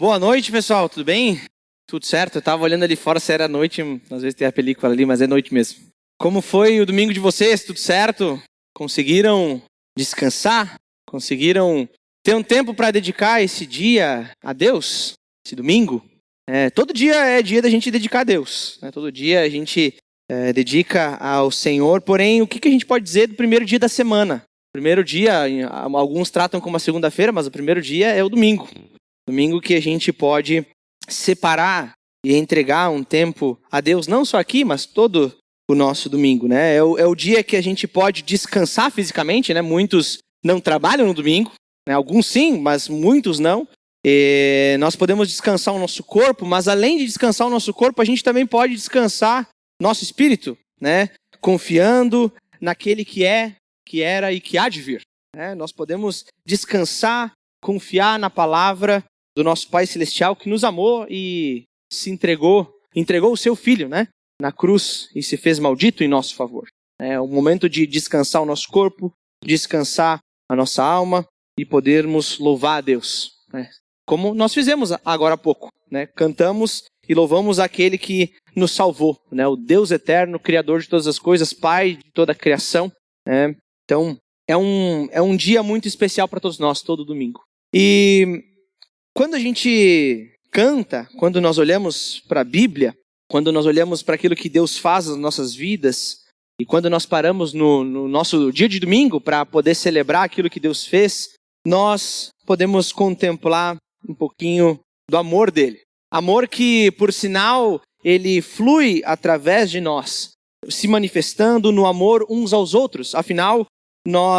Boa noite, pessoal, tudo bem? Tudo certo? Eu tava olhando ali fora se era noite, às vezes tem a película ali, mas é noite mesmo. Como foi o domingo de vocês? Tudo certo? Conseguiram descansar? Conseguiram ter um tempo para dedicar esse dia a Deus? Esse domingo? Todo dia é dia da gente dedicar a Deus, né? Todo dia a gente dedica ao Senhor, porém, o que a gente pode dizer do primeiro dia da semana? Primeiro dia, alguns tratam como a segunda-feira, mas o primeiro dia é o domingo. Domingo que a gente pode separar e entregar um tempo a Deus, não só aqui, mas todo o nosso domingo, né? É o dia que a gente pode descansar fisicamente, né? Muitos não trabalham no domingo, né? Alguns sim, mas muitos não. E nós podemos descansar o nosso corpo, mas além de descansar o nosso corpo, a gente também pode descansar nosso espírito, né? Confiando naquele que é, que era e que há de vir, né? Nós podemos descansar, confiar na palavra do nosso Pai Celestial que nos amou e se entregou o seu Filho, né, na cruz e se fez maldito em nosso favor. É o momento de descansar o nosso corpo, descansar a nossa alma e podermos louvar a Deus, né? Como nós fizemos agora há pouco, né? Cantamos e louvamos aquele que nos salvou, né? O Deus eterno, Criador de todas as coisas, Pai de toda a criação, né? Então, é um dia muito especial para todos nós, todo domingo. E quando a gente canta, quando nós olhamos para a Bíblia, quando nós olhamos para aquilo que Deus faz nas nossas vidas, e quando nós paramos no nosso dia de domingo para poder celebrar aquilo que Deus fez, nós podemos contemplar um pouquinho do amor dele. Amor que, por sinal, ele flui através de nós, se manifestando no amor uns aos outros. Afinal,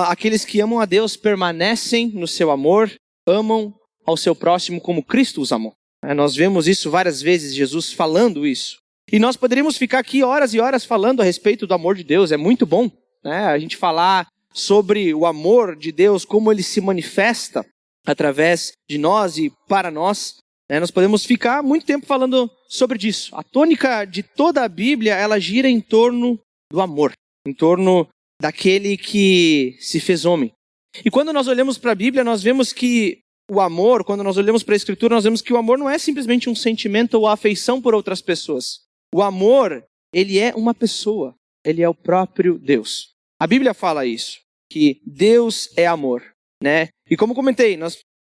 aqueles que amam a Deus permanecem no seu amor, amam ao seu próximo como Cristo os amou. Nós vemos isso várias vezes, Jesus falando isso. E nós poderíamos ficar aqui horas e horas falando a respeito do amor de Deus. É muito bom, né? A gente falar sobre o amor de Deus, como ele se manifesta através de nós e para nós. Nós podemos ficar muito tempo falando sobre isso. A tônica de toda a Bíblia, ela gira em torno do amor, em torno daquele que se fez homem. E quando nós olhamos para a Bíblia, nós vemos que o amor, quando nós olhamos para a Escritura, nós vemos que o amor não é simplesmente um sentimento ou afeição por outras pessoas. O amor, ele é uma pessoa, ele é o próprio Deus. A Bíblia fala isso, que Deus é amor, né? E como comentei,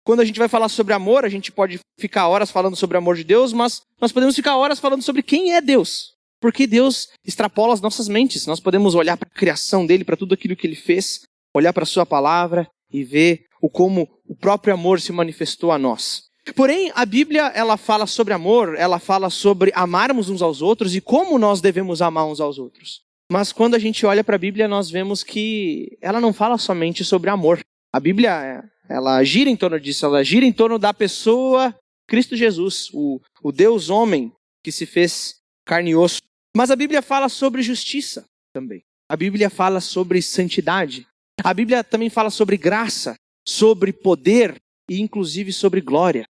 quando a gente vai falar sobre amor, a gente pode ficar horas falando sobre o amor de Deus, mas nós podemos ficar horas falando sobre quem é Deus. Porque Deus extrapola as nossas mentes. Nós podemos olhar para a criação dele, para tudo aquilo que ele fez, olhar para a sua palavra e ver como o próprio amor se manifestou a nós. Porém, a Bíblia, ela fala sobre amor, ela fala sobre amarmos uns aos outros e como nós devemos amar uns aos outros. Mas quando a gente olha para a Bíblia, nós vemos que ela não fala somente sobre amor. A Bíblia, ela gira em torno disso, ela gira em torno da pessoa Cristo Jesus, o Deus homem que se fez carne e osso. Mas a Bíblia fala sobre justiça também. A Bíblia fala sobre santidade. A Bíblia também fala sobre graça, sobre poder e inclusive sobre glória.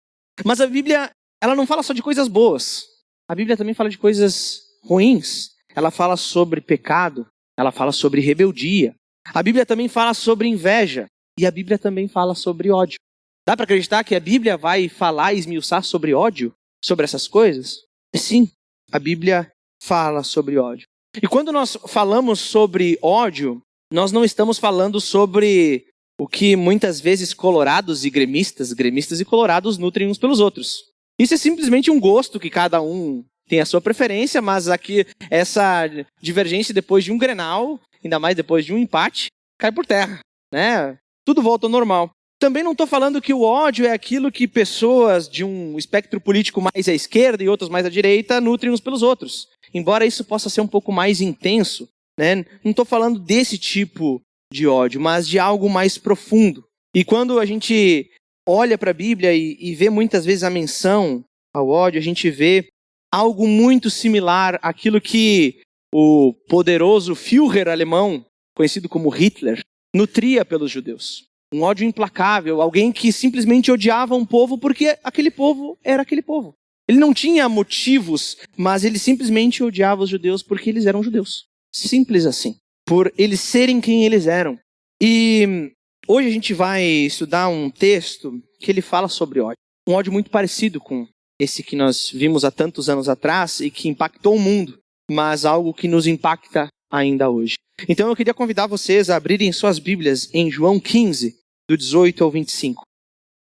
Mas a Bíblia, ela não fala só de coisas boas. A Bíblia também fala de coisas ruins. Ela fala sobre pecado, ela fala sobre rebeldia. A Bíblia também fala sobre inveja e a Bíblia também fala sobre ódio. Dá para acreditar que a Bíblia vai falar e esmiuçar sobre ódio, sobre essas coisas? Sim, a Bíblia fala sobre ódio. E quando nós falamos sobre ódio, nós não estamos falando sobre o que muitas vezes colorados e gremistas e colorados nutrem uns pelos outros. Isso é simplesmente um gosto que cada um tem a sua preferência, mas aqui essa divergência depois de um Grenal, ainda mais depois de um empate, cai por terra, né? Tudo volta ao normal. Também não estou falando que o ódio é aquilo que pessoas de um espectro político mais à esquerda e outros mais à direita nutrem uns pelos outros. Embora isso possa ser um pouco mais intenso, né? Não estou falando desse tipo de ódio, mas de algo mais profundo. E quando a gente olha para a Bíblia e vê muitas vezes a menção ao ódio, a gente vê algo muito similar àquilo que o poderoso Führer alemão, conhecido como Hitler, nutria pelos judeus. Um ódio implacável, alguém que simplesmente odiava um povo porque aquele povo era aquele povo. Ele não tinha motivos, mas ele simplesmente odiava os judeus porque eles eram judeus. Simples assim. Por eles serem quem eles eram. E hoje a gente vai estudar um texto que ele fala sobre ódio. um ódio muito parecido com esse que nós vimos há tantos anos atrás e que impactou o mundo, mas algo que nos impacta ainda hoje. Então eu queria convidar vocês a abrirem suas Bíblias em João 15, do 18 ao 25.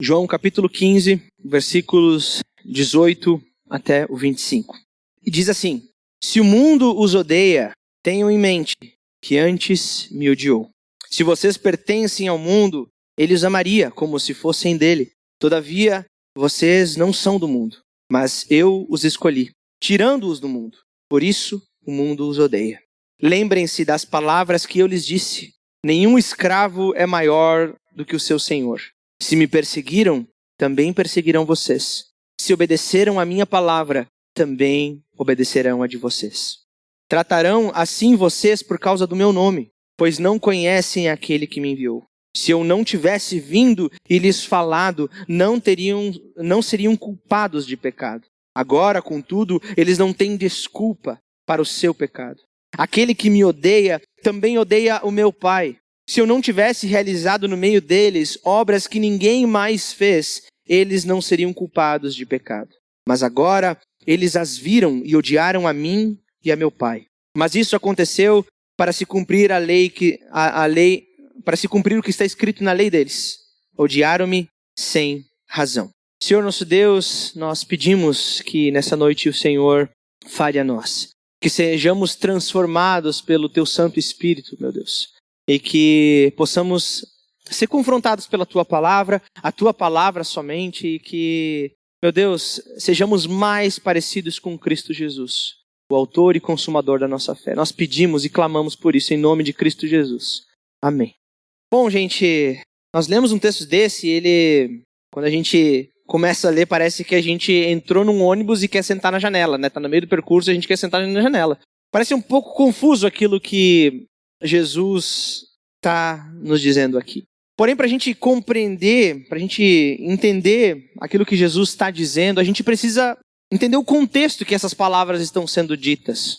João capítulo 15, versículos 18 até o 25. E diz assim: se o mundo os odeia, tenham em mente que antes me odiou. Se vocês pertencem ao mundo, ele os amaria como se fossem dele. Todavia, vocês não são do mundo, mas eu os escolhi, tirando-os do mundo. Por isso, o mundo os odeia. Lembrem-se das palavras que eu lhes disse. Nenhum escravo é maior do que o seu senhor. Se me perseguiram, também perseguirão vocês. Se obedeceram à minha palavra, também obedecerão a de vocês. Tratarão assim vocês por causa do meu nome, pois não conhecem aquele que me enviou. Se eu não tivesse vindo e lhes falado, não seriam culpados de pecado. Agora, contudo, eles não têm desculpa para o seu pecado. Aquele que me odeia, também odeia o meu Pai. Se eu não tivesse realizado no meio deles obras que ninguém mais fez, eles não seriam culpados de pecado. Mas agora, eles as viram e odiaram a mim e a meu Pai. Mas isso aconteceu para se cumprir para se cumprir o que está escrito na lei deles. Odiaram-me sem razão. Senhor nosso Deus, nós pedimos que nessa noite o Senhor fale a nós. Que sejamos transformados pelo Teu Santo Espírito, meu Deus. E que possamos ser confrontados pela Tua Palavra, a Tua Palavra somente. E que, meu Deus, sejamos mais parecidos com Cristo Jesus, o autor e consumador da nossa fé. Nós pedimos e clamamos por isso em nome de Cristo Jesus. Amém. Bom, gente, nós lemos um texto desse e quando a gente começa a ler, parece que a gente entrou num ônibus e quer sentar na janela, né? Tá no meio do percurso e a gente quer sentar na janela. Parece um pouco confuso aquilo que Jesus está nos dizendo aqui. Porém, para a gente compreender, para a gente entender aquilo que Jesus está dizendo, a gente precisa entender o contexto que essas palavras estão sendo ditas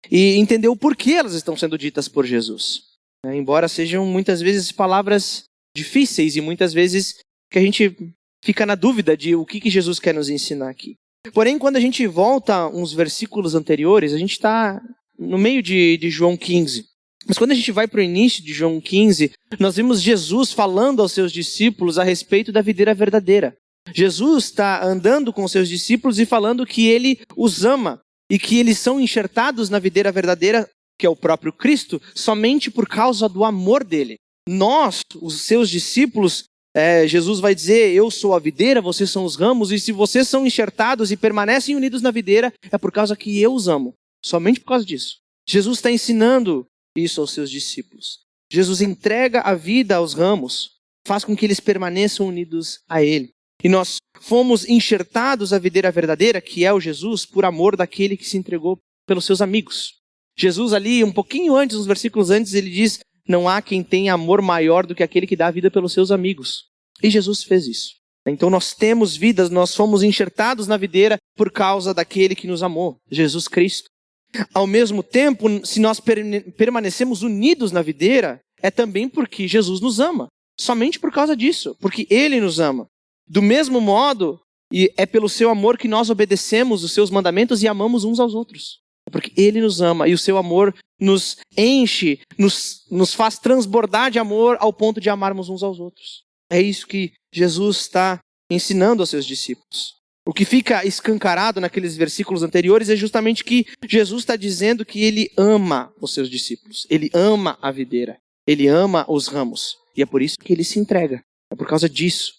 e entender o porquê elas estão sendo ditas por Jesus. Embora sejam muitas vezes palavras difíceis e muitas vezes que a gente fica na dúvida de o que Jesus quer nos ensinar aqui. Porém, quando a gente volta uns versículos anteriores, a gente está no meio de João 15. Mas quando a gente vai para o início de João 15, nós vimos Jesus falando aos seus discípulos a respeito da videira verdadeira. Jesus está andando com os seus discípulos e falando que ele os ama e que eles são enxertados na videira verdadeira, que é o próprio Cristo, somente por causa do amor dele. Nós, os seus discípulos, Jesus vai dizer, eu sou a videira, vocês são os ramos, e se vocês são enxertados e permanecem unidos na videira, é por causa que eu os amo. Somente por causa disso. Jesus está ensinando isso aos seus discípulos. Jesus entrega a vida aos ramos, faz com que eles permaneçam unidos a ele. E nós fomos enxertados à videira verdadeira, que é o Jesus, por amor daquele que se entregou pelos seus amigos. Jesus ali, um pouquinho antes, uns versículos antes, ele diz, não há quem tenha amor maior do que aquele que dá a vida pelos seus amigos. E Jesus fez isso. Então nós temos vidas, nós fomos enxertados na videira por causa daquele que nos amou, Jesus Cristo. Ao mesmo tempo, se nós permanecemos unidos na videira, é também porque Jesus nos ama. Somente por causa disso, porque Ele nos ama. Do mesmo modo, e é pelo seu amor que nós obedecemos os seus mandamentos e amamos uns aos outros. Porque Ele nos ama e o seu amor nos enche, nos faz transbordar de amor ao ponto de amarmos uns aos outros. É isso que Jesus está ensinando aos seus discípulos. O que fica escancarado naqueles versículos anteriores é justamente que Jesus está dizendo que Ele ama os seus discípulos. Ele ama a videira. Ele ama os ramos. E é por isso que Ele se entrega. É por causa disso.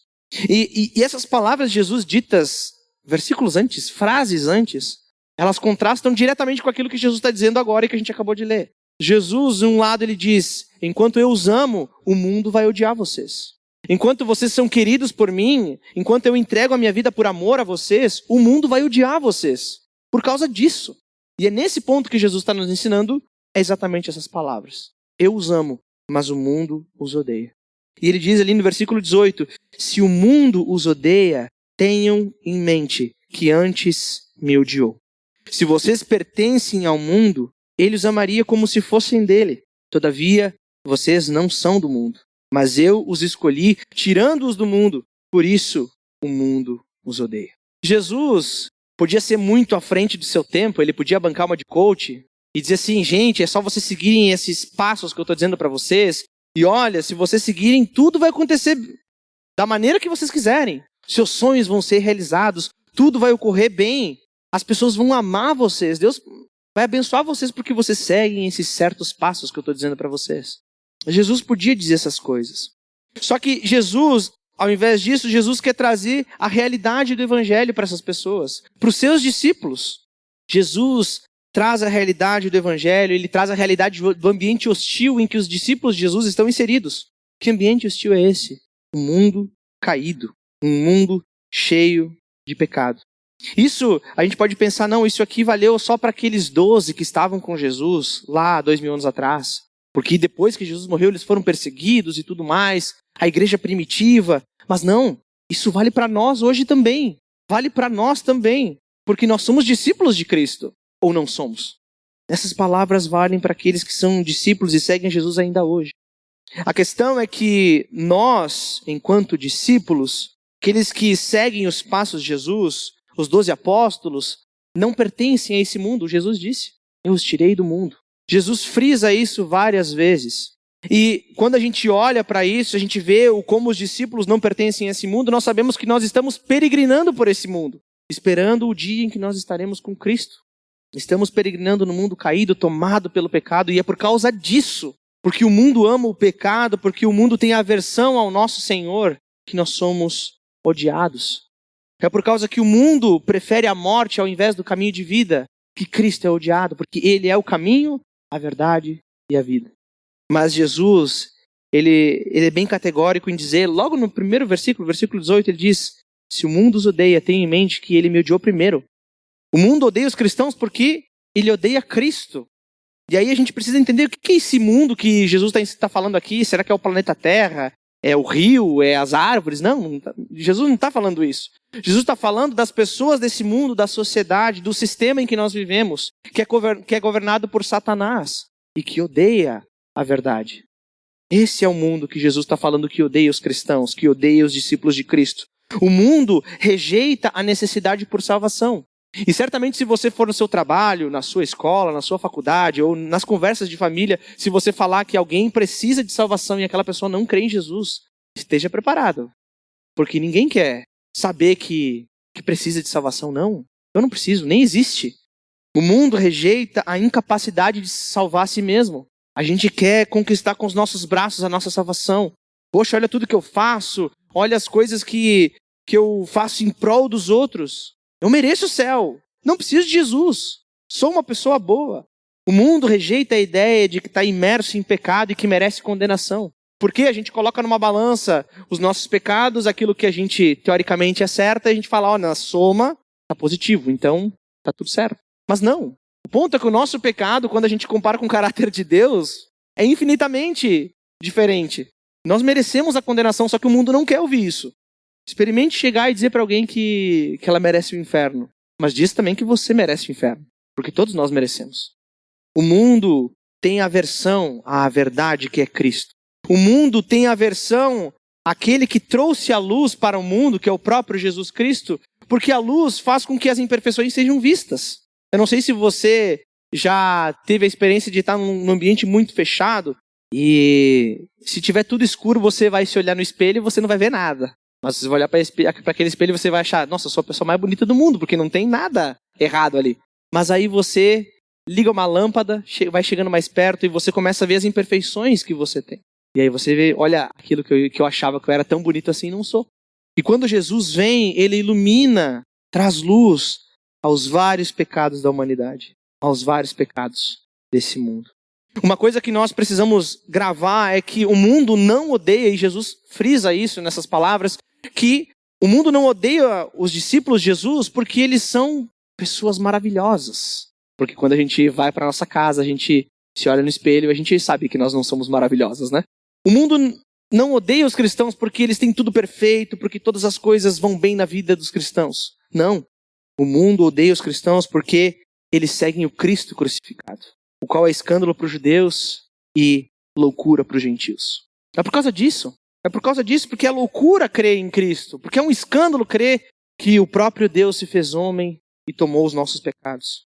E essas palavras de Jesus ditas, versículos antes, frases antes, elas contrastam diretamente com aquilo que Jesus está dizendo agora e que a gente acabou de ler. Jesus, de um lado, ele diz, enquanto eu os amo, o mundo vai odiar vocês. Enquanto vocês são queridos por mim, enquanto eu entrego a minha vida por amor a vocês, o mundo vai odiar vocês. Por causa disso. E é nesse ponto que Jesus está nos ensinando, é exatamente essas palavras. Eu os amo, mas o mundo os odeia. E ele diz ali no versículo 18, se o mundo os odeia, tenham em mente que antes me odiou. Se vocês pertencem ao mundo, ele os amaria como se fossem dele. Todavia, vocês não são do mundo. Mas eu os escolhi, tirando-os do mundo. Por isso, o mundo os odeia. Jesus podia ser muito à frente do seu tempo, ele podia bancar uma de coach e dizer assim, gente, é só vocês seguirem esses passos que eu estou dizendo para vocês, e olha, se vocês seguirem, tudo vai acontecer da maneira que vocês quiserem. Seus sonhos vão ser realizados, tudo vai ocorrer bem, as pessoas vão amar vocês, Deus vai abençoar vocês porque vocês seguem esses certos passos que eu estou dizendo para vocês. Jesus podia dizer essas coisas. Só que Jesus, ao invés disso, Jesus quer trazer a realidade do evangelho para essas pessoas, para os seus discípulos. Jesus traz a realidade do evangelho, ele traz a realidade do ambiente hostil em que os discípulos de Jesus estão inseridos. Que ambiente hostil é esse? Um mundo caído, um mundo cheio de pecado. Isso, a gente pode pensar, não, isso aqui valeu só para aqueles 12 que estavam com Jesus lá 2000 anos atrás. Porque depois que Jesus morreu, eles foram perseguidos e tudo mais. A igreja primitiva. Mas não, isso vale para nós hoje também. Vale para nós também. Porque nós somos discípulos de Cristo. Ou não somos? Essas palavras valem para aqueles que são discípulos e seguem Jesus ainda hoje. A questão é que nós, enquanto discípulos, aqueles que seguem os passos de Jesus, os 12 apóstolos, não pertencem a esse mundo. Jesus disse, eu os tirei do mundo. Jesus frisa isso várias vezes. E quando a gente olha para isso, a gente vê como os discípulos não pertencem a esse mundo, nós sabemos que nós estamos peregrinando por esse mundo, esperando o dia em que nós estaremos com Cristo. Estamos peregrinando no mundo caído, tomado pelo pecado, e é por causa disso, porque o mundo ama o pecado, porque o mundo tem aversão ao nosso Senhor, que nós somos odiados. É por causa que o mundo prefere a morte ao invés do caminho de vida, que Cristo é odiado, porque Ele é o caminho, a verdade e a vida. Mas Jesus, ele é bem categórico em dizer, logo no primeiro versículo, versículo 18, ele diz, se o mundo os odeia, tenha em mente que ele me odiou primeiro. O mundo odeia os cristãos porque ele odeia Cristo. E aí a gente precisa entender o que é esse mundo que Jesus está falando aqui. Será que é o planeta Terra? É o rio? É as árvores? Não, Jesus não está falando isso. Jesus está falando das pessoas desse mundo, da sociedade, do sistema em que nós vivemos, que é governado por Satanás e que odeia a verdade. Esse é o mundo que Jesus está falando que odeia os cristãos, que odeia os discípulos de Cristo. O mundo rejeita a necessidade por salvação. E certamente se você for no seu trabalho, na sua escola, na sua faculdade ou nas conversas de família, se você falar que alguém precisa de salvação e aquela pessoa não crê em Jesus, esteja preparado. Porque ninguém quer saber que precisa de salvação, não. Eu não preciso, nem existe. O mundo rejeita a incapacidade de salvar a si mesmo. A gente quer conquistar com os nossos braços a nossa salvação. Poxa, olha tudo que eu faço, olha as coisas que eu faço em prol dos outros. Eu mereço o céu, não preciso de Jesus, sou uma pessoa boa. O mundo rejeita a ideia de que está imerso em pecado e que merece condenação. Porque a gente coloca numa balança os nossos pecados, aquilo que a gente teoricamente acerta, e a gente fala, ó, na soma está positivo, então está tudo certo. Mas não, o ponto é que o nosso pecado, quando a gente compara com o caráter de Deus, é infinitamente diferente. Nós merecemos a condenação, só que o mundo não quer ouvir isso. Experimente chegar e dizer para alguém que ela merece o inferno. Mas diz também que você merece o inferno. Porque todos nós merecemos. O mundo tem aversão à verdade que é Cristo. O mundo tem aversão àquele que trouxe a luz para o mundo, que é o próprio Jesus Cristo. Porque a luz faz com que as imperfeições sejam vistas. Eu não sei se você já teve a experiência de estar num ambiente muito fechado. E se tiver tudo escuro, você vai se olhar no espelho e você não vai ver nada. Mas você vai olhar para aquele espelho e você vai achar, nossa, eu sou a pessoa mais bonita do mundo, porque não tem nada errado ali. Mas aí você liga uma lâmpada, vai chegando mais perto e você começa a ver as imperfeições que você tem. E aí você vê, olha, aquilo que eu achava que eu era tão bonito assim, não sou. E quando Jesus vem, ele ilumina, traz luz aos vários pecados da humanidade, aos vários pecados desse mundo. Uma coisa que nós precisamos gravar é que o mundo não odeia, e Jesus frisa isso nessas palavras, que o mundo não odeia os discípulos de Jesus porque eles são pessoas maravilhosas. Porque quando a gente vai para nossa casa, a gente se olha no espelho e a gente sabe que nós não somos maravilhosas, né? O mundo não odeia os cristãos porque eles têm tudo perfeito, porque todas as coisas vão bem na vida dos cristãos. Não. O mundo odeia os cristãos porque eles seguem o Cristo crucificado, o qual é escândalo para os judeus e loucura para os gentios. É por causa disso. É por causa disso, porque é loucura crer em Cristo. Porque é um escândalo crer que o próprio Deus se fez homem e tomou os nossos pecados.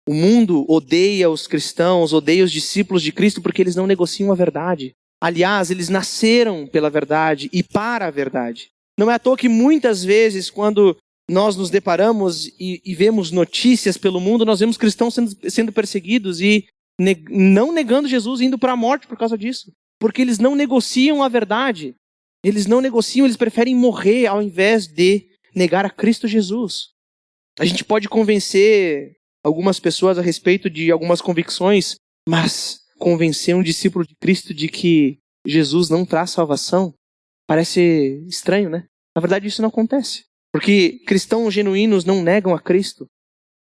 O mundo odeia os cristãos, odeia os discípulos de Cristo porque eles não negociam a verdade. Aliás, eles nasceram pela verdade e para a verdade. Não é à toa que muitas vezes, quando nós nos deparamos e vemos notícias pelo mundo, nós vemos cristãos sendo perseguidos e não negando Jesus, indo para a morte por causa disso. Porque eles não negociam a verdade. Eles não negociam, eles preferem morrer ao invés de negar a Cristo Jesus. A gente pode convencer algumas pessoas a respeito de algumas convicções, mas convencer um discípulo de Cristo de que Jesus não traz salvação parece estranho, né? Na verdade, isso não acontece. Porque cristãos genuínos não negam a Cristo.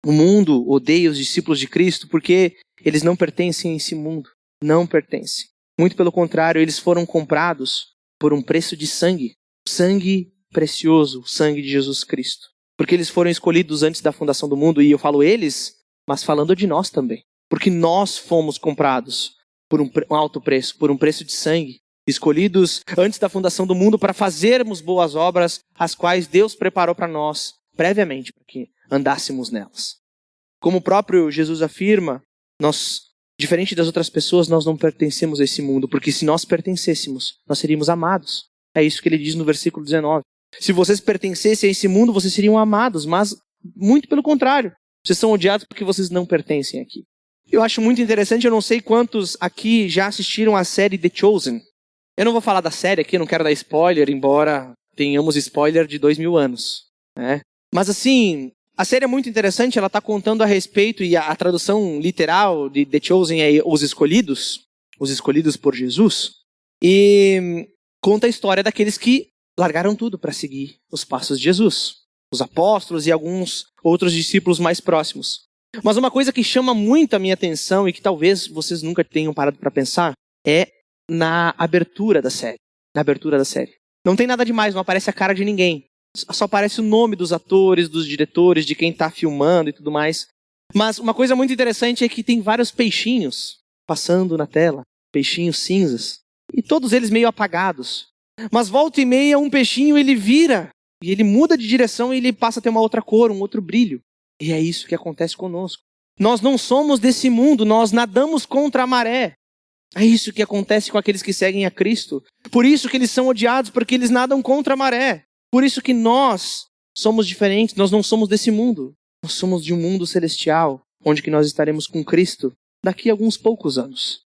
O mundo odeia os discípulos de Cristo porque eles não pertencem a esse mundo. Não pertencem. Muito pelo contrário, eles foram comprados por um preço de sangue. Sangue precioso, o sangue de Jesus Cristo. Porque eles foram escolhidos antes da fundação do mundo. E eu falo eles, mas falando de nós também. Porque nós fomos comprados por um alto preço, por um preço de sangue. Escolhidos antes da fundação do mundo para fazermos boas obras, as quais Deus preparou para nós previamente, para que andássemos nelas. Como o próprio Jesus afirma, nós, diferente das outras pessoas, nós não pertencemos a esse mundo, porque se nós pertencêssemos, nós seríamos amados. É isso que ele diz no versículo 19. Se vocês pertencessem a esse mundo, vocês seriam amados, mas muito pelo contrário. Vocês são odiados porque vocês não pertencem aqui. Eu acho muito interessante, eu não sei quantos aqui já assistiram a série The Chosen. Eu não vou falar da série aqui, não quero dar spoiler, embora tenhamos spoiler de 2000 anos. Né? Mas assim, a série é muito interessante, ela está contando a respeito, e a tradução literal de The Chosen é os escolhidos por Jesus, e conta a história daqueles que largaram tudo para seguir os passos de Jesus. Os apóstolos e alguns outros discípulos mais próximos. Mas uma coisa que chama muito a minha atenção e que talvez vocês nunca tenham parado para pensar é na abertura da série. Na abertura da série. Não tem nada demais, não aparece a cara de ninguém. Só aparece o nome dos atores, dos diretores, de quem está filmando e tudo mais. Mas uma coisa muito interessante é que tem vários peixinhos passando na tela. Peixinhos cinzas. E todos eles meio apagados. Mas volta e meia um peixinho ele vira. E ele muda de direção e ele passa a ter uma outra cor, um outro brilho. E é isso que acontece conosco. Nós não somos desse mundo, nós nadamos contra a maré. É isso que acontece com aqueles que seguem a Cristo. Por isso que eles são odiados, porque eles nadam contra a maré. Por isso que nós somos diferentes, nós não somos desse mundo. Nós somos de um mundo celestial, onde que nós estaremos com Cristo daqui a alguns poucos anos.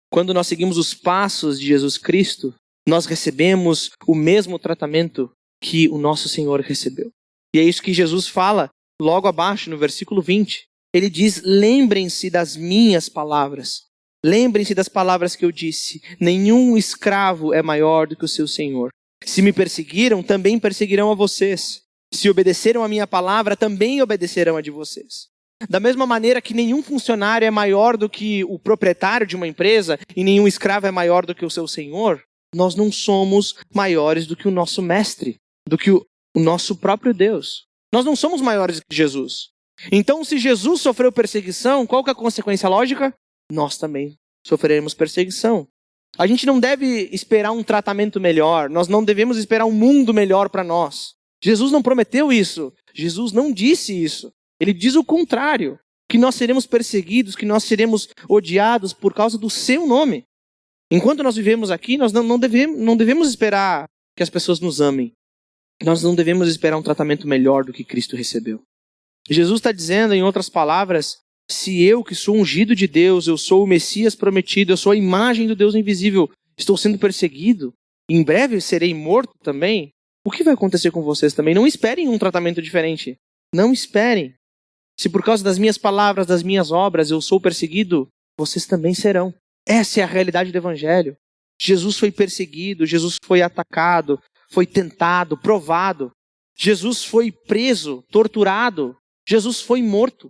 Quando nós seguimos os passos de Jesus Cristo, nós recebemos o mesmo tratamento que o nosso Senhor recebeu. E é isso que Jesus fala logo abaixo, no versículo 20. Ele diz, lembrem-se das minhas palavras. Lembrem-se das palavras que eu disse. Nenhum escravo é maior do que o seu Senhor. Se me perseguiram, também perseguirão a vocês. Se obedeceram a minha palavra, também obedecerão a de vocês. Da mesma maneira que nenhum funcionário é maior do que o proprietário de uma empresa e nenhum escravo é maior do que o seu Senhor, nós não somos maiores do que o nosso mestre, do que o nosso próprio Deus. Nós não somos maiores que Jesus. Então, se Jesus sofreu perseguição, qual que é a consequência lógica? Nós também sofreremos perseguição. A gente não deve esperar um tratamento melhor. Nós não devemos esperar um mundo melhor para nós. Jesus não prometeu isso. Jesus não disse isso. Ele diz o contrário. Que nós seremos perseguidos, que nós seremos odiados por causa do seu nome. Enquanto nós vivemos aqui, nós não devemos esperar que as pessoas nos amem. Nós não devemos esperar um tratamento melhor do que Cristo recebeu. Jesus está dizendo, em outras palavras, se eu, que sou ungido de Deus, eu sou o Messias prometido, eu sou a imagem do Deus invisível, estou sendo perseguido, e em breve serei morto também, o que vai acontecer com vocês também? Não esperem um tratamento diferente. Não esperem. Se por causa das minhas palavras, das minhas obras, eu sou perseguido, vocês também serão. Essa é a realidade do Evangelho. Jesus foi perseguido, Jesus foi atacado, foi tentado, provado. Jesus foi preso, torturado. Jesus foi morto.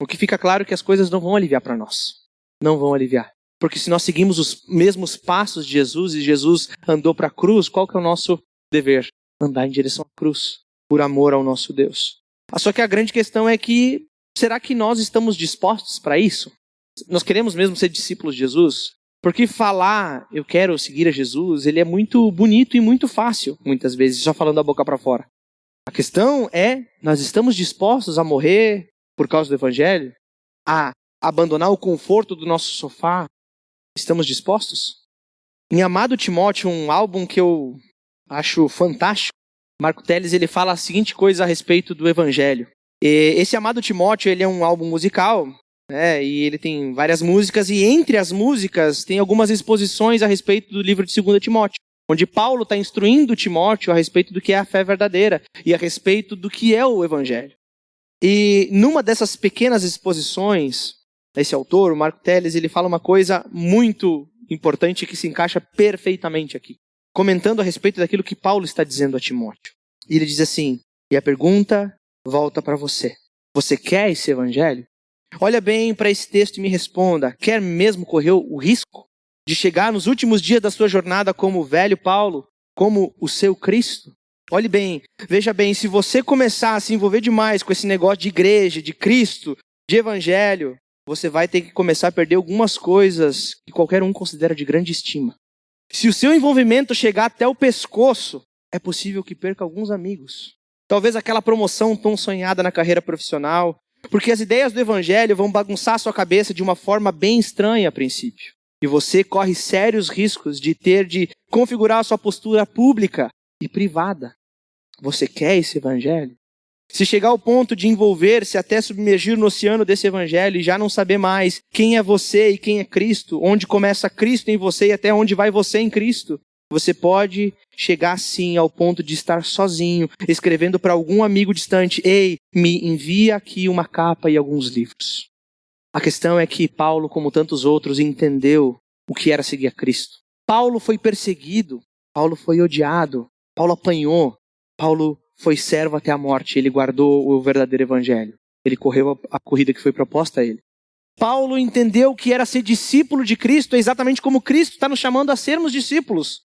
O que fica claro é que as coisas não vão aliviar para nós. Não vão aliviar. Porque se nós seguimos os mesmos passos de Jesus e Jesus andou para a cruz, qual que é o nosso dever? Andar em direção à cruz, por amor ao nosso Deus. Só que a grande questão é que, será que nós estamos dispostos para isso? Nós queremos mesmo ser discípulos de Jesus? Porque falar, eu quero seguir a Jesus, ele é muito bonito e muito fácil, muitas vezes, só falando da boca para fora. A questão é, nós estamos dispostos a morrer por causa do evangelho? A abandonar o conforto do nosso sofá? Estamos dispostos? Em Amado Timóteo, um álbum que eu acho fantástico, Marco Teles ele fala a seguinte coisa a respeito do evangelho. Esse Amado Timóteo ele é um álbum musical, né, e ele tem várias músicas, e entre as músicas tem algumas exposições a respeito do livro de 2 Timóteo, onde Paulo está instruindo Timóteo a respeito do que é a fé verdadeira e a respeito do que é o evangelho. E numa dessas pequenas exposições, esse autor, o Marco Teles, ele fala uma coisa muito importante que se encaixa perfeitamente aqui, comentando a respeito daquilo que Paulo está dizendo a Timóteo. E ele diz assim, e a pergunta volta para você. Você quer esse evangelho? Olha bem para esse texto e me responda. Quer mesmo correr o risco de chegar nos últimos dias da sua jornada como o velho Paulo, como o seu Cristo? Olhe bem, veja bem, se você começar a se envolver demais com esse negócio de igreja, de Cristo, de evangelho, você vai ter que começar a perder algumas coisas que qualquer um considera de grande estima. Se o seu envolvimento chegar até o pescoço, é possível que perca alguns amigos. Talvez aquela promoção tão sonhada na carreira profissional, porque as ideias do evangelho vão bagunçar a sua cabeça de uma forma bem estranha a princípio. E você corre sérios riscos de ter de configurar a sua postura pública e privada. Você quer esse evangelho? Se chegar ao ponto de envolver-se até submergir no oceano desse evangelho e já não saber mais quem é você e quem é Cristo, onde começa Cristo em você e até onde vai você em Cristo, você pode chegar sim ao ponto de estar sozinho, escrevendo para algum amigo distante, ei, me envia aqui uma capa e alguns livros. A questão é que Paulo, como tantos outros, entendeu o que era seguir a Cristo. Paulo foi perseguido, Paulo foi odiado, Paulo apanhou, Paulo foi servo até a morte, ele guardou o verdadeiro evangelho. Ele correu a corrida que foi proposta a ele. Paulo entendeu que era ser discípulo de Cristo, exatamente como Cristo está nos chamando a sermos discípulos.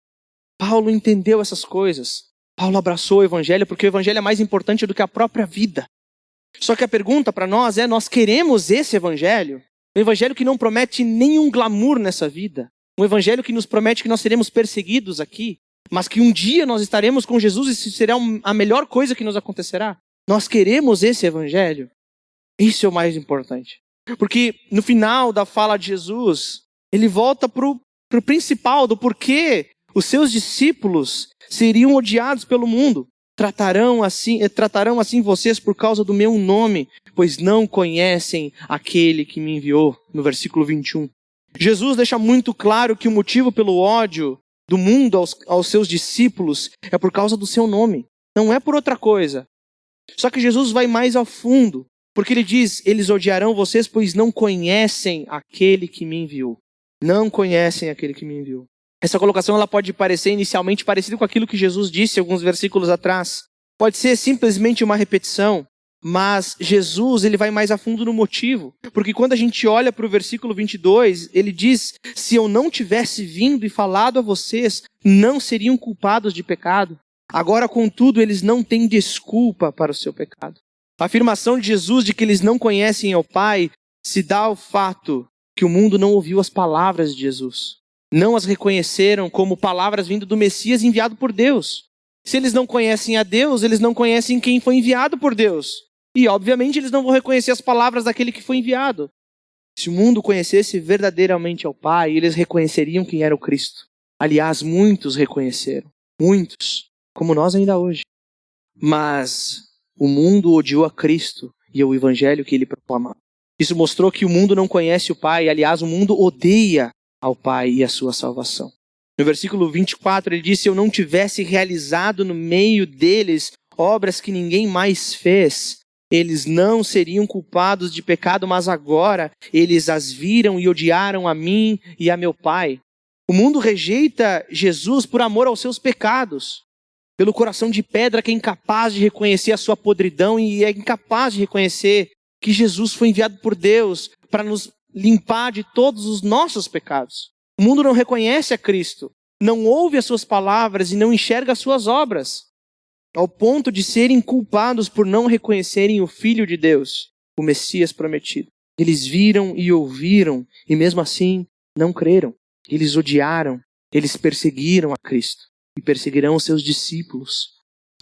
Paulo entendeu essas coisas. Paulo abraçou o evangelho porque o evangelho é mais importante do que a própria vida. Só que a pergunta para nós é, nós queremos esse evangelho? Um evangelho que não promete nenhum glamour nessa vida. Um evangelho que nos promete que nós seremos perseguidos aqui, mas que um dia nós estaremos com Jesus e isso será a melhor coisa que nos acontecerá. Nós queremos esse evangelho? Isso é o mais importante. Porque no final da fala de Jesus, ele volta para o principal do porquê os seus discípulos seriam odiados pelo mundo. Tratarão assim vocês por causa do meu nome, pois não conhecem aquele que me enviou. No versículo 21. Jesus deixa muito claro que o motivo pelo ódio do mundo aos seus discípulos é por causa do seu nome. Não é por outra coisa. Só que Jesus vai mais ao fundo, porque ele diz, eles odiarão vocês, pois não conhecem aquele que me enviou. Não conhecem aquele que me enviou. Essa colocação ela pode parecer inicialmente parecida com aquilo que Jesus disse alguns versículos atrás. Pode ser simplesmente uma repetição, mas Jesus ele vai mais a fundo no motivo. Porque quando a gente olha para o versículo 22, ele diz, se eu não tivesse vindo e falado a vocês, não seriam culpados de pecado. Agora, contudo, eles não têm desculpa para o seu pecado. A afirmação de Jesus de que eles não conhecem ao Pai se dá ao fato que o mundo não ouviu as palavras de Jesus. Não as reconheceram como palavras vindo do Messias enviado por Deus. Se eles não conhecem a Deus, eles não conhecem quem foi enviado por Deus. E, obviamente, eles não vão reconhecer as palavras daquele que foi enviado. Se o mundo conhecesse verdadeiramente ao Pai, eles reconheceriam quem era o Cristo. Aliás, muitos reconheceram. Muitos. Como nós ainda hoje. Mas o mundo odiou a Cristo e o evangelho que ele proclamava. Isso mostrou que o mundo não conhece o Pai. Aliás, o mundo odeia ao Pai e a sua salvação. No versículo 24, ele diz, se eu não tivesse realizado no meio deles obras que ninguém mais fez, eles não seriam culpados de pecado, mas agora eles as viram e odiaram a mim e a meu Pai. O mundo rejeita Jesus por amor aos seus pecados, pelo coração de pedra que é incapaz de reconhecer a sua podridão e é incapaz de reconhecer que Jesus foi enviado por Deus para nos limpar de todos os nossos pecados. O mundo não reconhece a Cristo, não ouve as suas palavras e não enxerga as suas obras, ao ponto de serem culpados por não reconhecerem o Filho de Deus, o Messias prometido. Eles viram e ouviram e mesmo assim não creram. Eles odiaram, eles perseguiram a Cristo e perseguirão os seus discípulos,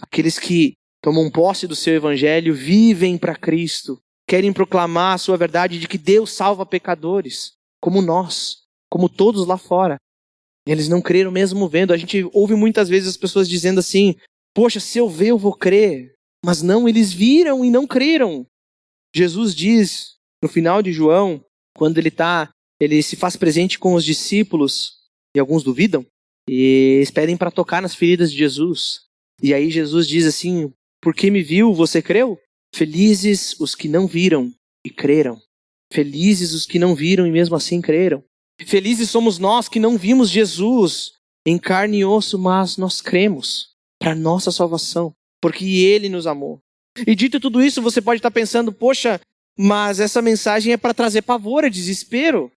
aqueles que tomam posse do seu evangelho, vivem para Cristo, querem proclamar a sua verdade de que Deus salva pecadores, como nós, como todos lá fora. Eles não creram mesmo vendo. A gente ouve muitas vezes as pessoas dizendo assim, poxa, se eu ver eu vou crer. Mas não, eles viram e não creram. Jesus diz, no final de João, quando ele se faz presente com os discípulos, e alguns duvidam, e eles pedem para tocar nas feridas de Jesus. E aí Jesus diz assim, porque me viu, você creu? Felizes os que não viram e creram. Felizes os que não viram e mesmo assim creram. Felizes somos nós que não vimos Jesus em carne e osso, mas nós cremos para nossa salvação, porque Ele nos amou. E dito tudo isso, você pode estar pensando, poxa, mas essa mensagem é para trazer pavor, é desespero.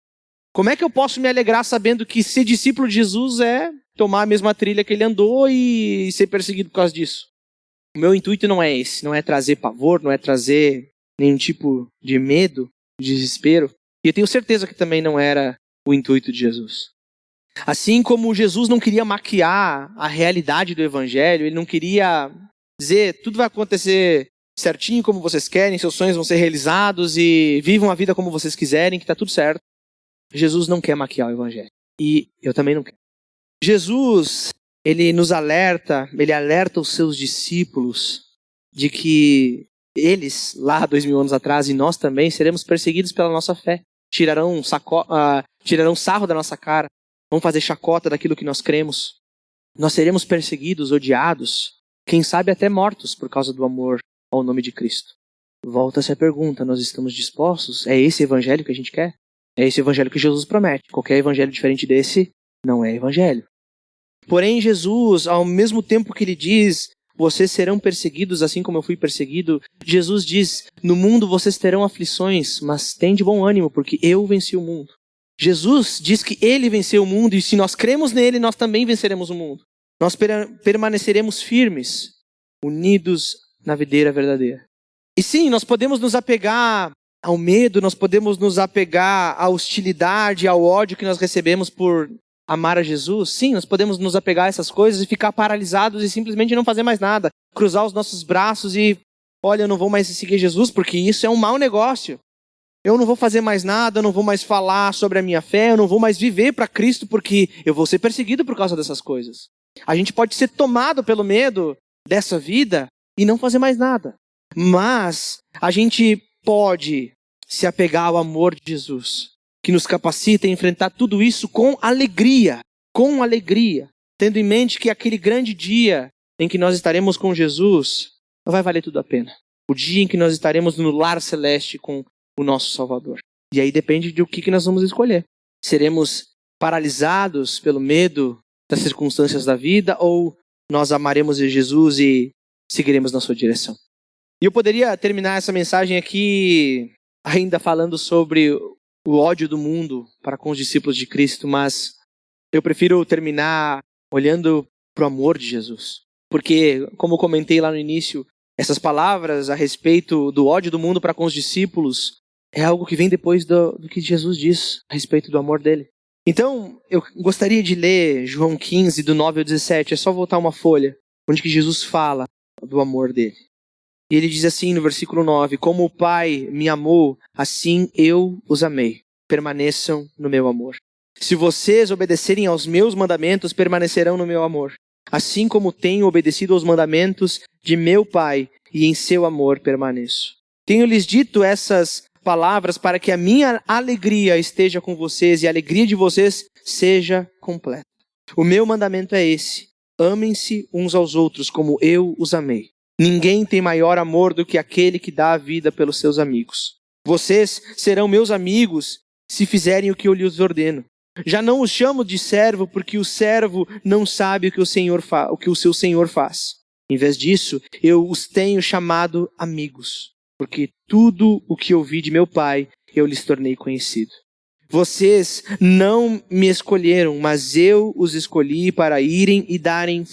Como é que eu posso me alegrar sabendo que ser discípulo de Jesus é tomar a mesma trilha que ele andou e ser perseguido por causa disso? O meu intuito não é esse, não é trazer pavor, não é trazer nenhum tipo de medo, de desespero. E eu tenho certeza que também não era o intuito de Jesus. Assim como Jesus não queria maquiar a realidade do evangelho, ele não queria dizer, tudo vai acontecer certinho como vocês querem, seus sonhos vão ser realizados e vivam a vida como vocês quiserem, que está tudo certo. Jesus não quer maquiar o evangelho. E eu também não quero. Jesus, ele nos alerta, ele alerta os seus discípulos de que eles, lá 2000 anos atrás, e nós também, seremos perseguidos pela nossa fé. Tirarão sarro da nossa cara, vão fazer chacota daquilo que nós cremos. Nós seremos perseguidos, odiados, quem sabe até mortos por causa do amor ao nome de Cristo. Volta-se a pergunta, nós estamos dispostos? É esse evangelho que a gente quer? É esse evangelho que Jesus promete. Qualquer evangelho diferente desse não é evangelho. Porém, Jesus, ao mesmo tempo que ele diz, vocês serão perseguidos assim como eu fui perseguido, Jesus diz, no mundo vocês terão aflições, mas tem de bom ânimo, porque eu venci o mundo. Jesus diz que ele venceu o mundo e se nós cremos nele, nós também venceremos o mundo. Nós permaneceremos firmes, unidos na videira verdadeira. E sim, nós podemos nos apegar ao medo, nós podemos nos apegar à hostilidade, ao ódio que nós recebemos por amar a Jesus. Sim, nós podemos nos apegar a essas coisas e ficar paralisados e simplesmente não fazer mais nada. Cruzar os nossos braços e, olha, eu não vou mais seguir Jesus porque isso é um mau negócio. Eu não vou fazer mais nada, eu não vou mais falar sobre a minha fé, eu não vou mais viver para Cristo porque eu vou ser perseguido por causa dessas coisas. A gente pode ser tomado pelo medo dessa vida e não fazer mais nada. Mas a gente pode se apegar ao amor de Jesus, que nos capacita a enfrentar tudo isso com alegria, tendo em mente que aquele grande dia em que nós estaremos com Jesus vai valer tudo a pena. O dia em que nós estaremos no lar celeste com o nosso Salvador. E aí depende de o que nós vamos escolher. Seremos paralisados pelo medo das circunstâncias da vida ou nós amaremos Jesus e seguiremos na sua direção. E eu poderia terminar essa mensagem aqui ainda falando sobre o ódio do mundo para com os discípulos de Cristo, mas eu prefiro terminar olhando para o amor de Jesus. Porque, como eu comentei lá no início, essas palavras a respeito do ódio do mundo para com os discípulos é algo que vem depois do que Jesus diz a respeito do amor dele. Então, eu gostaria de ler João 15, do 9 ao 17, é só voltar uma folha, onde que Jesus fala do amor dele. E ele diz assim no versículo 9, como o Pai me amou, assim eu os amei. Permaneçam no meu amor. Se vocês obedecerem aos meus mandamentos, permanecerão no meu amor. Assim como tenho obedecido aos mandamentos de meu Pai, e em seu amor permaneço. Tenho-lhes dito essas palavras para que a minha alegria esteja com vocês e a alegria de vocês seja completa. O meu mandamento é esse: amem-se uns aos outros como eu os amei. Ninguém tem maior amor do que aquele que dá a vida pelos seus amigos. Vocês serão meus amigos se fizerem o que eu lhes ordeno. Já não os chamo de servo, porque o servo não sabe o que o seu senhor faz. Em vez disso, eu os tenho chamado amigos, porque tudo o que ouvi de meu Pai, eu lhes tornei conhecido. Vocês não me escolheram, mas eu os escolhi para irem e darem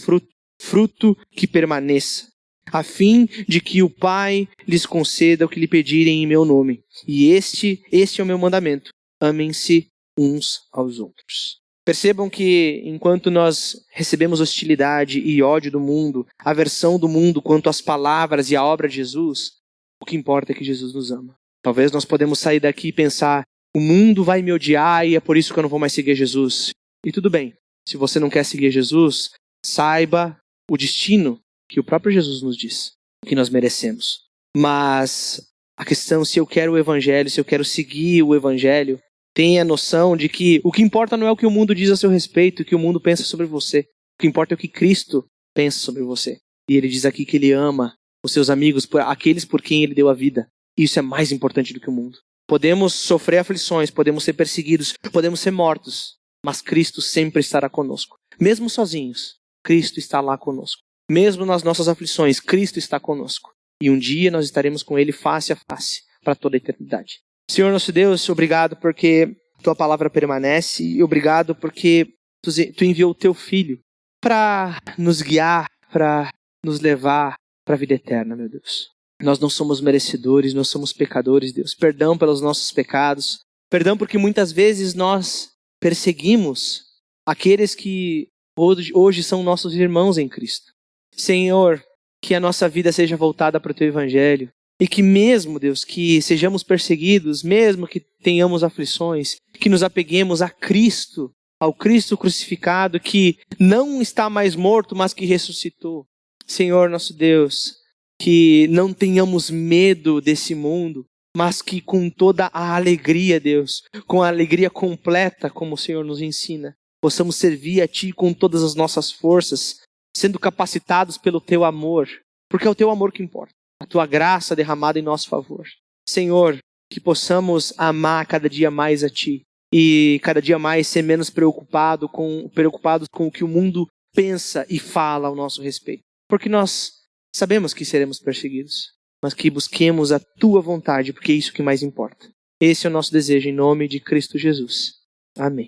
fruto que permaneça, a fim de que o Pai lhes conceda o que lhe pedirem em meu nome. E este é o meu mandamento: amem-se uns aos outros. Percebam que enquanto nós recebemos hostilidade e ódio do mundo, aversão do mundo quanto às palavras e à obra de Jesus, o que importa é que Jesus nos ama. Talvez nós podemos sair daqui e pensar, o mundo vai me odiar e é por isso que eu não vou mais seguir Jesus. E tudo bem, se você não quer seguir Jesus, saiba o destino que o próprio Jesus nos diz, que nós merecemos. Mas a questão, se eu quero o Evangelho, se eu quero seguir o Evangelho, tenha noção de que o que importa não é o que o mundo diz a seu respeito, o que o mundo pensa sobre você. O que importa é o que Cristo pensa sobre você. E ele diz aqui que ele ama os seus amigos, aqueles por quem ele deu a vida. E isso é mais importante do que o mundo. Podemos sofrer aflições, podemos ser perseguidos, podemos ser mortos, mas Cristo sempre estará conosco. Mesmo sozinhos, Cristo está lá conosco. Mesmo nas nossas aflições, Cristo está conosco. E um dia nós estaremos com ele face a face, para toda a eternidade. Senhor nosso Deus, obrigado porque tua palavra permanece e obrigado porque tu enviou o teu Filho para nos guiar, para nos levar para a vida eterna, meu Deus. Nós não somos merecedores, nós somos pecadores, Deus. Perdão pelos nossos pecados. Perdão porque muitas vezes nós perseguimos aqueles que hoje são nossos irmãos em Cristo. Senhor, que a nossa vida seja voltada para o teu Evangelho. E que mesmo, Deus, que sejamos perseguidos, mesmo que tenhamos aflições, que nos apeguemos a Cristo, ao Cristo crucificado, que não está mais morto, mas que ressuscitou. Senhor, nosso Deus, que não tenhamos medo desse mundo, mas que com toda a alegria, Deus, com a alegria completa, como o Senhor nos ensina, possamos servir a Ti com todas as nossas forças, sendo capacitados pelo Teu amor, porque é o Teu amor que importa. A Tua graça derramada em nosso favor. Senhor, que possamos amar cada dia mais a Ti e cada dia mais ser menos preocupados com o que o mundo pensa e fala ao nosso respeito. Porque nós sabemos que seremos perseguidos, mas que busquemos a Tua vontade, porque é isso que mais importa. Esse é o nosso desejo em nome de Cristo Jesus. Amém.